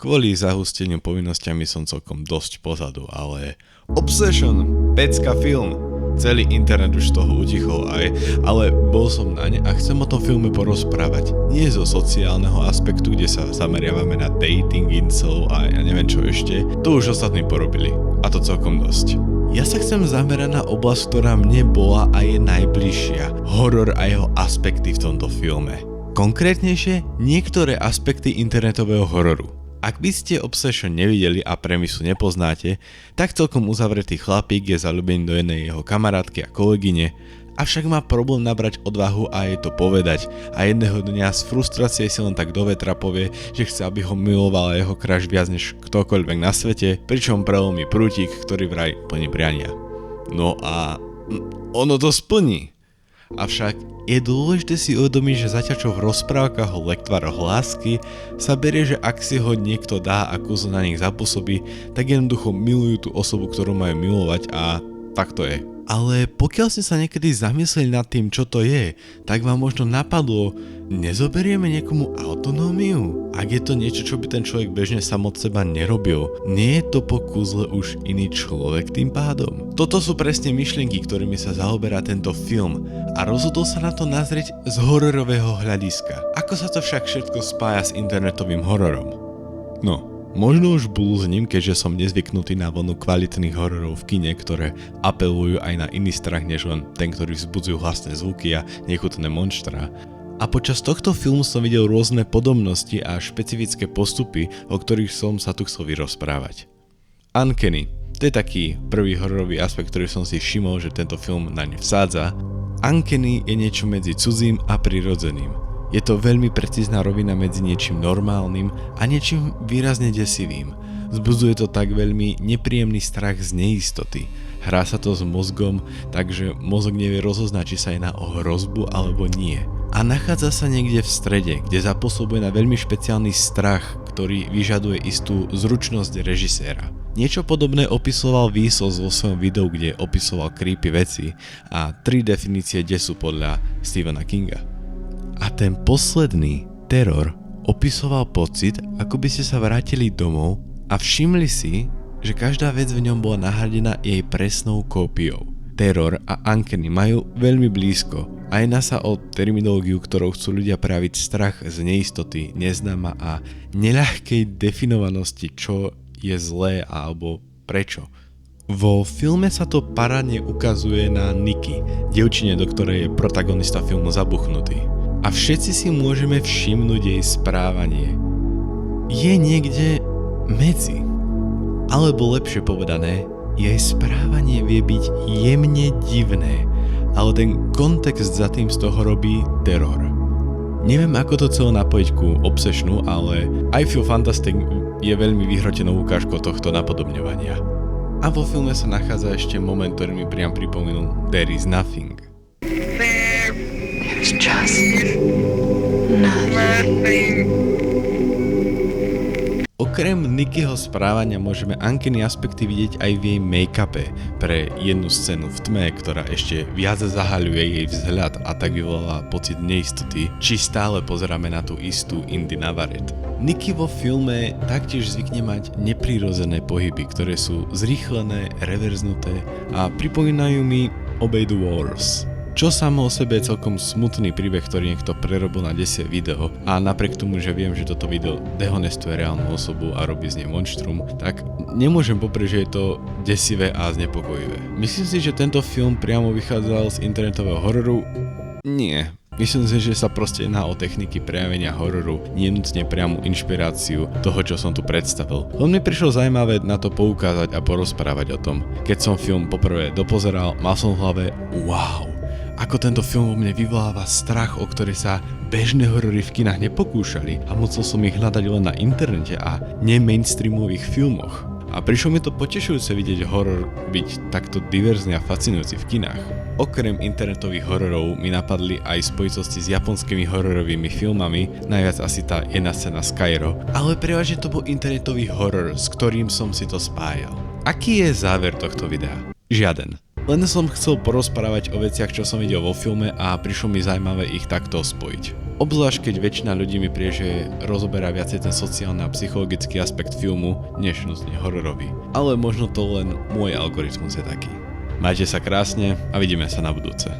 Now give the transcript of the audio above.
Kvôli zahusteniu povinnosťami som celkom dosť pozadu, ale Obsession, pecka film. Celý internet už z toho utichol ale bol som na ne a chcem o tom filme porozprávať. Nie zo sociálneho aspektu, kde sa zameriavame na dating, incel a ja neviem čo ešte. To už ostatní porobili. A to celkom dosť. Ja sa chcem zamerať na oblasť, ktorá mne bola a je najbližšia. Horor a jeho aspekty v tomto filme. Konkrétnejšie, niektoré aspekty internetového hororu. Ak by ste Obsession nevideli a premisu nepoznáte, tak celkom uzavretý chlapík je zaľúbený do jednej jeho kamarátky a kolegyne, avšak má problém nabrať odvahu a jej to povedať a jedného dňa z frustrácie si len tak do vetra povie, že chce, aby ho milovala jeho crush viac než ktokoľvek na svete, pričom prelomí prútik, ktorý vraj plní priania. No a ono to splní. Avšak je dôležité si uvedomiť, že zatiaľ čo v rozprávkach o lektvároch lásky sa berie, že ak si ho niekto dá a kúzlo na nich zapôsobí, tak jednoducho milujú tú osobu, ktorú majú milovať a tak to je. Ale pokiaľ ste sa niekedy zamysleli nad tým, čo to je, tak vám možno napadlo, nezoberieme niekomu autonómiu? Ak je to niečo, čo by ten človek bežne sám od seba nerobil, nie je to po kúzle už iný človek tým pádom? Toto sú presne myšlienky, ktorými sa zaoberá tento film a rozhodol sa na to nazrieť z hororového hľadiska. Ako sa to však všetko spája s internetovým hororom? No, možno už blúznim, keďže som nezvyknutý na vlnu kvalitných hororov v kine, ktoré apelujú aj na iný strach než len ten, ktorý vzbudzujú hlasné zvuky a nechutné monštra. A počas tohto filmu som videl rôzne podobnosti a špecifické postupy, o ktorých som sa tu chcel vyrozprávať. Uncanny. To je taký prvý hororový aspekt, ktorý som si všimol, že tento film naň vsádza. Uncanny je niečo medzi cudzím a prirodzeným. Je to veľmi precízna rovina medzi niečím normálnym a niečím výrazne desivým. Vzbudzuje to tak veľmi nepríjemný strach z neistoty. Hrá sa to s mozgom, takže mozog nevie rozoznať, či sa jedná o hrozbu alebo nie. A nachádza sa niekde v strede, kde zapôsobuje na veľmi špeciálny strach, ktorý vyžaduje istú zručnosť režiséra. Niečo podobné opisoval Vsauce vo svojom videu, kde opisoval creepy veci a 3 definície desu podľa Stephena Kinga. A ten posledný, teror, opisoval pocit, ako by ste sa vrátili domov a všimli si, že každá vec v ňom bola nahradená jej presnou kópiou. Teror a uncanny majú veľmi blízko a jedná sa o terminológiu, ktorou chcú ľudia prejaviť strach z neistoty, neznáma a neľahkej definovanosti, čo je zlé alebo prečo. Vo filme sa to parádne ukazuje na Nikki, dievčine, do ktorej je protagonista filmu zabuchnutý. A všetci si môžeme všimnúť jej správanie. Je niekde medzi. Alebo lepšie povedané, jej správanie vie byť jemne divné, ale ten kontext za tým z toho robí teror. Neviem, ako to celé napojiť ku Obsessionu, ale I Feel Fantastic je veľmi vyhrotenou ukážkou tohto napodobňovania. A vo filme sa nachádza ešte moment, ktorý mi priam pripomenul There is Nothing. There's just nothing. Okrem Nickyho správania môžeme uncanny aspekty vidieť aj v jej make-upe pre jednu scénu v tme, ktorá ešte viac zahaľuje jej vzhľad a tak vyvolá pocit neistoty, či stále pozeráme na tú istú Indy Navarrete. Nicky vo filme taktiež zvykne mať neprirodzené pohyby, ktoré sú zrýchlené, reverznuté a pripomínajú mi Obey the Walrus. Čo samo o sebe je celkom smutný príbeh, ktorý niekto prerobil na desivé video a napriek tomu, že viem, že toto video dehonestuje reálnu osobu a robí z nej monštrum, tak nemôžem poprieť, že je to desivé a znepokojivé. Myslím si, že tento film priamo vychádzal z internetového hororu? Nie. Myslím si, že sa proste jedná o techniky prejavenia hororu, nie nutne priamu inšpiráciu toho, čo som tu predstavil. Len mi prišlo zaujímavé na to poukázať a porozprávať o tom. Keď som film poprvé dopozeral, mal som v hlave wow. Ako tento film vo mne vyvoláva strach, o ktorý sa bežné horory v kinách nepokúšali a musel som ich hľadať len na internete a ne-mainstreamových filmoch. A prišlo mi to potešujúce vidieť horor byť takto diverzný a fascinujúci v kinách. Okrem internetových hororov mi napadli aj spojitosti s japonskými hororovými filmami, najviac asi tá jedna scéna Skyro, ale prevažne to bol internetový horor, s ktorým som si to spájal. Aký je záver tohto videa? Žiaden. Len som chcel porozprávať o veciach, čo som videl vo filme a prišlo mi zaujímavé ich takto spojiť. Obzvlášť keď väčšina ľudí mi príde, že rozoberá viacej ten sociálny a psychologický aspekt filmu, než nutne hororový. Ale možno to len môj algoritmus je taký. Majte sa krásne a vidíme sa na budúce.